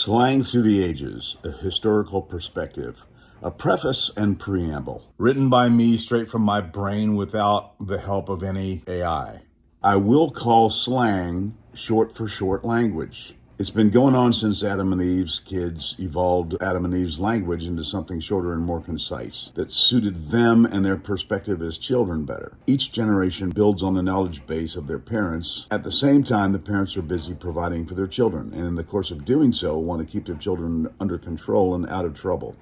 Slang Through the Ages, a Historical Perspective. A preface and preamble. Written by me straight from my brain without the help of any AI. I will call slang short for short language. It's been going on since Adam and Eve's kids evolved Adam and Eve's language into something shorter and more concise that suited them and their perspective as children better. Each generation builds on the knowledge base of their parents. At the same time, the parents are busy providing for their children, and in the course of doing so, want to keep their children under control and out of trouble.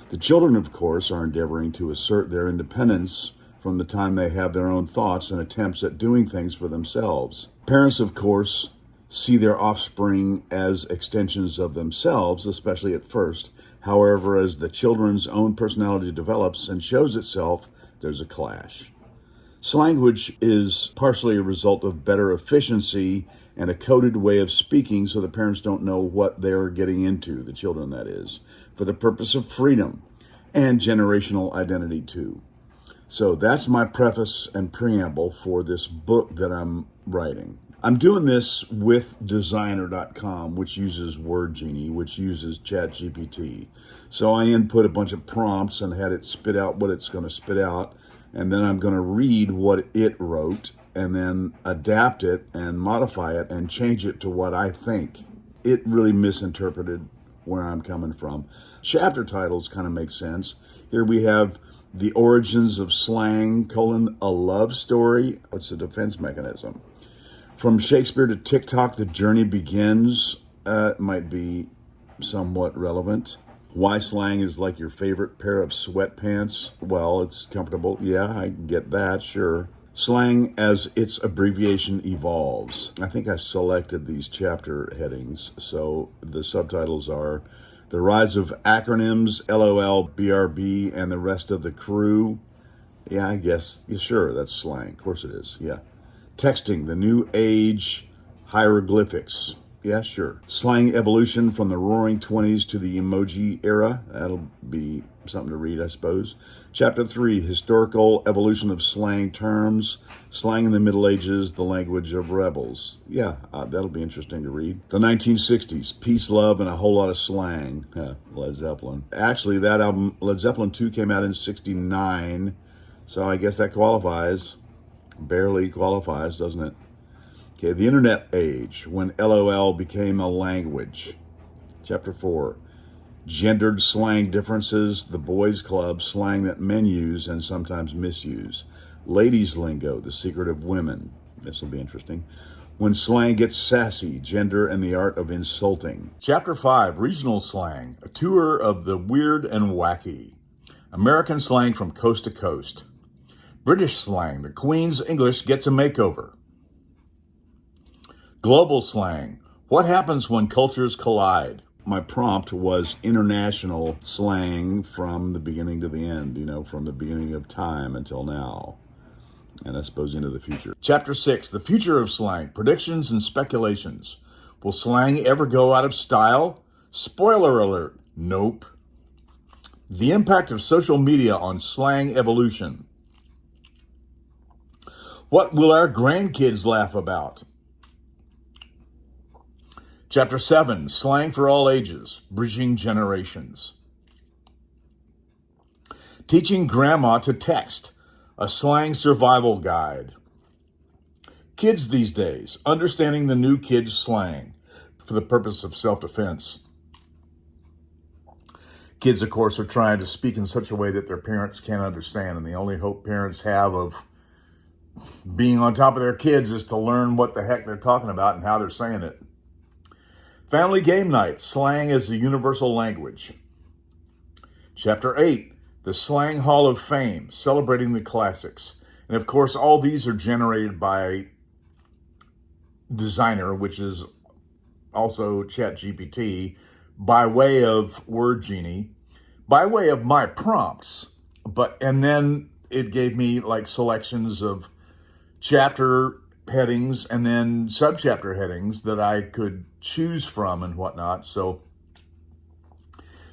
The children, of course, are endeavoring to assert their independence from the time they have their own thoughts and attempts at doing things for themselves. Parents, of course, see their offspring as extensions of themselves, especially at first. However, as the children's own personality develops and shows itself, there's a clash. Slanguage is partially a result of better efficiency and a coded way of speaking so the parents don't know what they're getting into, the children that is, for the purpose of freedom and generational identity too. So that's my preface and preamble for this book that I'm writing. I'm doing this with designer.com, which uses WordGenie, which uses ChatGPT. So I input a bunch of prompts and had it spit out what it's going to spit out. And then I'm going to read what it wrote and then adapt it and modify it and change it to what I think. It really misinterpreted where I'm coming from. Chapter titles kind of make sense. Here we have The Origins of Slang, a love story. What's the defense mechanism? From Shakespeare to TikTok, the journey begins. Might be somewhat relevant. Why slang is like your favorite pair of sweatpants. Well, it's comfortable. Yeah, I get that, sure. Slang as its abbreviation evolves. I think I selected these chapter headings. So the subtitles are The Rise of Acronyms, LOL, BRB, and the Rest of the Crew. Yeah, I guess. Yeah, sure, that's slang. Of course it is. Yeah. Texting, the new age, hieroglyphics. Yeah, sure. Slang evolution from the roaring 20s to the emoji era. That'll be something to read, I suppose. Chapter 3, historical evolution of slang terms. Slang in the Middle Ages, the language of rebels. Yeah, that'll be interesting to read. The 1960s, peace, love, and a whole lot of slang. Led Zeppelin. Actually, that album, Led Zeppelin 2, came out in 1969. So I guess that qualifies. Barely qualifies, doesn't it? Okay, the internet age, when LOL became a language. Chapter 4, gendered slang differences, the boys' club, slang that men use and sometimes misuse. Ladies' lingo, the secret of women. This will be interesting. When slang gets sassy, gender and the art of insulting. Chapter 5, regional slang, a tour of the weird and wacky. American slang from coast to coast. British slang, the Queen's English gets a makeover. Global slang, what happens when cultures collide? My prompt was international slang from the beginning to the end, from the beginning of time until now, and I suppose into the future. Chapter 6, the future of slang, predictions and speculations. Will slang ever go out of style? Spoiler alert, nope. The impact of social media on slang evolution. What will our grandkids laugh about? Chapter 7, slang for all ages, bridging generations. Teaching grandma to text, a slang survival guide. Kids these days, understanding the new kids' slang for the purpose of self-defense. Kids, of course, are trying to speak in such a way that their parents can't understand, and the only hope parents have of being on top of their kids is to learn what the heck they're talking about and how they're saying it. Family game night, slang as a universal language. Chapter 8, the Slang Hall of Fame, celebrating the classics. And of course, all these are generated by Designer, which is also ChatGPT, by way of WordGenie, by way of my prompts. And then it gave me like selections of chapter headings and then subchapter headings that I could choose from and whatnot. So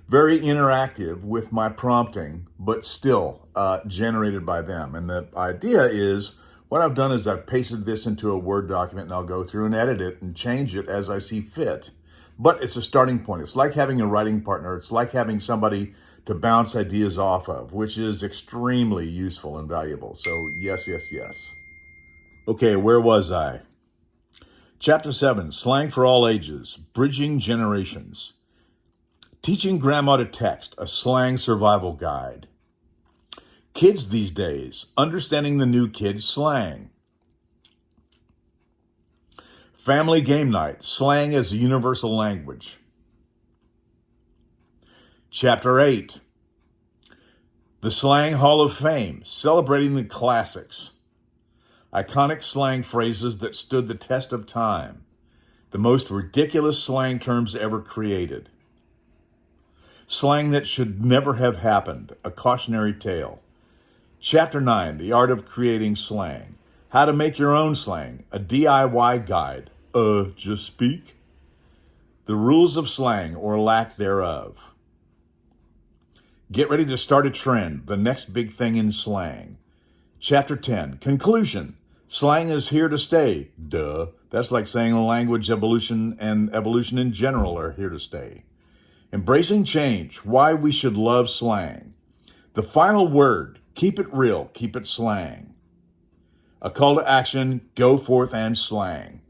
very interactive with my prompting, but still generated by them. And the idea is, what I've done is I've pasted this into a Word document and I'll go through and edit it and change it as I see fit. But it's a starting point. It's like having a writing partner. It's like having somebody to bounce ideas off of, which is extremely useful and valuable. So yes, yes, yes. Okay, where was I? Chapter 7, Slang for All Ages, Bridging Generations. Teaching Grandma to Text, a slang survival guide. Kids these days, understanding the new kids' slang. Family game night, slang as a universal language. Chapter 8, The Slang Hall of Fame, celebrating the classics. Iconic slang phrases that stood the test of time. The most ridiculous slang terms ever created. Slang that should never have happened, a cautionary tale. Chapter 9, The Art of Creating Slang. How to make your own slang, a DIY guide. Just speak? The rules of slang or lack thereof. Get ready to start a trend, the next big thing in slang. Chapter 10, Conclusion. Slang is here to stay. Duh. That's like saying language evolution and evolution in general are here to stay. Embracing change, why we should love slang. The final word, keep it real, keep it slang. A call to action, go forth and slang.